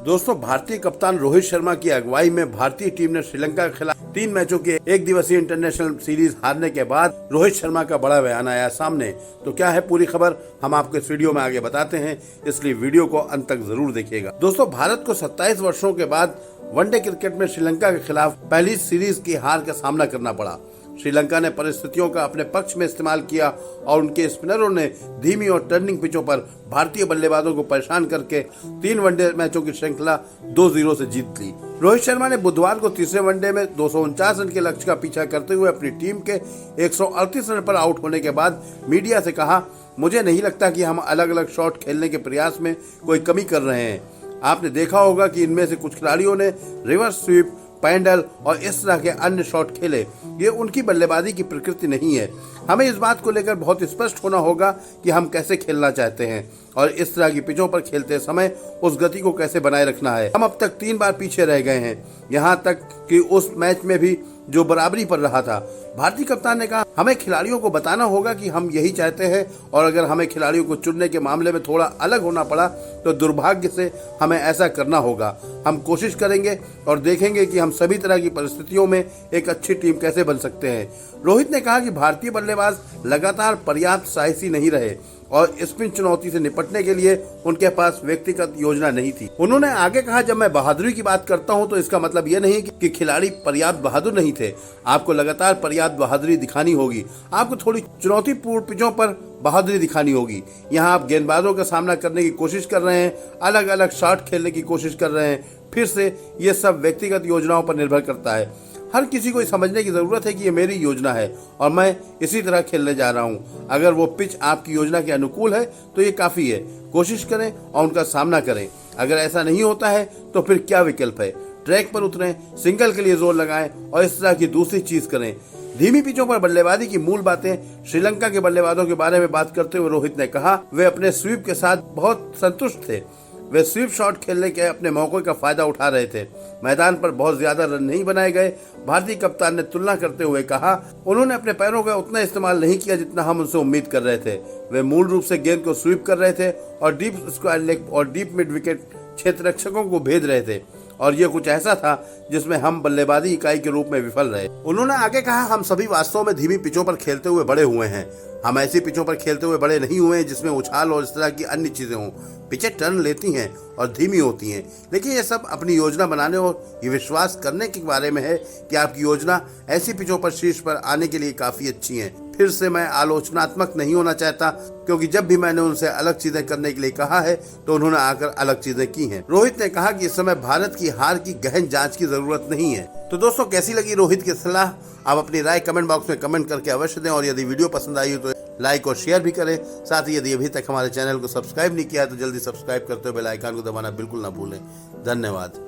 दोस्तों, भारतीय कप्तान रोहित शर्मा की अगुवाई में भारतीय टीम ने श्रीलंका के खिलाफ 3 मैचों की एक दिवसीय इंटरनेशनल सीरीज हारने के बाद रोहित शर्मा का बड़ा बयान आया सामने। तो क्या है पूरी खबर, हम आपको इस वीडियो में आगे बताते हैं, इसलिए वीडियो को अंत तक जरूर देखिएगा। दोस्तों, भारत को 27 वर्षों के बाद वनडे क्रिकेट में श्रीलंका के खिलाफ पहली सीरीज की हार का सामना करना पड़ा। श्रीलंका ने परिस्थितियों का अपने पक्ष में इस्तेमाल किया और उनके स्पिनरों ने धीमी और टर्निंग पिचों पर भारतीय बल्लेबाजों को परेशान करके 3 वनडे मैचों की श्रृंखला 2-0 से जीत ली। रोहित शर्मा ने बुधवार को तीसरे वनडे में 249 रन के लक्ष्य का पीछा करते हुए अपनी टीम के 138 रन पर आउट होने के बाद मीडिया से कहा, मुझे नहीं लगता कि हम अलग अलग शॉट खेलने के प्रयास में कोई कमी कर रहे हैं। आपने देखा होगा कि इनमें से कुछ खिलाड़ियों ने रिवर्स स्वीप, पैंडल और इस तरह के अन्य शॉट खेले। ये उनकी बल्लेबाजी की प्रकृति नहीं है। हमें इस बात को लेकर बहुत स्पष्ट होना होगा कि हम कैसे खेलना चाहते हैं और इस तरह की पिचों पर खेलते समय उस गति को कैसे बनाए रखना है। हम अब तक 3 बार पीछे रह गए हैं, यहाँ तक कि उस मैच में भी जो बराबरी पर रहा था। भारतीय कप्तान ने कहा, हमें खिलाड़ियों को बताना होगा कि हम यही चाहते हैं और अगर हमें खिलाड़ियों को चुनने के मामले में थोड़ा अलग होना पड़ा तो दुर्भाग्य से हमें ऐसा करना होगा। हम कोशिश करेंगे और देखेंगे कि हम सभी तरह की परिस्थितियों में एक अच्छी टीम कैसे बन सकते हैं। रोहित ने कहा कि भारतीय बल्लेबाज लगातार पर्याप्त साहसी नहीं रहे और स्पिन चुनौती से निपटने के लिए उनके पास व्यक्तिगत योजना नहीं थी। उन्होंने आगे कहा, जब मैं बहादुरी की बात करता हूं तो इसका मतलब यह नहीं कि खिलाड़ी पर्याप्त बहादुर नहीं थे। आपको लगातार पर्याप्त बहादुरी दिखानी होगी। आपको थोड़ी चुनौतीपूर्ण पिचों पर बहादुरी दिखानी होगी। यहाँ आप गेंदबाजों का सामना करने की कोशिश कर रहे हैं, अलग अलग शॉट खेलने की कोशिश कर रहे हैं। फिर से ये सब व्यक्तिगत योजनाओं पर निर्भर करता है। हर किसी को समझने की जरूरत है कि ये मेरी योजना है और मैं इसी तरह खेलने जा रहा हूँ। अगर वो पिच आपकी योजना के अनुकूल है तो ये काफी है। कोशिश करें और उनका सामना करें। अगर ऐसा नहीं होता है तो फिर क्या विकल्प है? ट्रैक पर उतरें, सिंगल के लिए जोर लगाएं और इस तरह की दूसरी चीज करें। धीमी पिचों पर बल्लेबाजी की मूल बातें श्रीलंका के बल्लेबाजों के बारे में बात करते हुए रोहित ने कहा, वे अपने स्वीप के साथ बहुत संतुष्ट थे। वे स्वीप शॉट खेलने के अपने मौके का फायदा उठा रहे थे। मैदान पर बहुत ज्यादा रन नहीं बनाए गए। भारतीय कप्तान ने तुलना करते हुए कहा, उन्होंने अपने पैरों का उतना इस्तेमाल नहीं किया जितना हम उनसे उम्मीद कर रहे थे। वे मूल रूप से गेंद को स्वीप कर रहे थे और डीप स्क्वायर लेग और डीप मिड विकेट क्षेत्र रक्षकों को भेज रहे थे और ये कुछ ऐसा था जिसमें हम बल्लेबाजी इकाई के रूप में विफल रहे। उन्होंने आगे कहा, हम सभी वास्तव में धीमी पिचों पर खेलते हुए बड़े हुए हैं। हम ऐसी पिचों पर खेलते हुए बड़े नहीं हुए जिसमें उछाल और इस तरह की अन्य चीजें हों। पिचें टर्न लेती हैं और धीमी होती हैं, लेकिन ये सब अपनी योजना बनाने और ये विश्वास करने के बारे में है कि आपकी योजना ऐसी पिचों पर शीर्ष पर आने के लिए काफी अच्छी है। फिर से मैं आलोचनात्मक नहीं होना चाहता, क्योंकि जब भी मैंने उनसे अलग चीजें करने के लिए कहा है तो उन्होंने आकर अलग चीजें की हैं। रोहित ने कहा कि इस समय भारत की हार की गहन जांच की जरूरत नहीं है। तो दोस्तों, कैसी लगी रोहित की सलाह? आप अपनी राय कमेंट बॉक्स में कमेंट करके अवश्य दें और यदि वीडियो पसंद आई हो तो लाइक और शेयर भी करें। साथ ही यदि अभी तक हमारे चैनल को सब्सक्राइब नहीं किया है तो जल्दी सब्सक्राइब करते हुए बेल आइकन को दबाना बिल्कुल ना भूलें। धन्यवाद।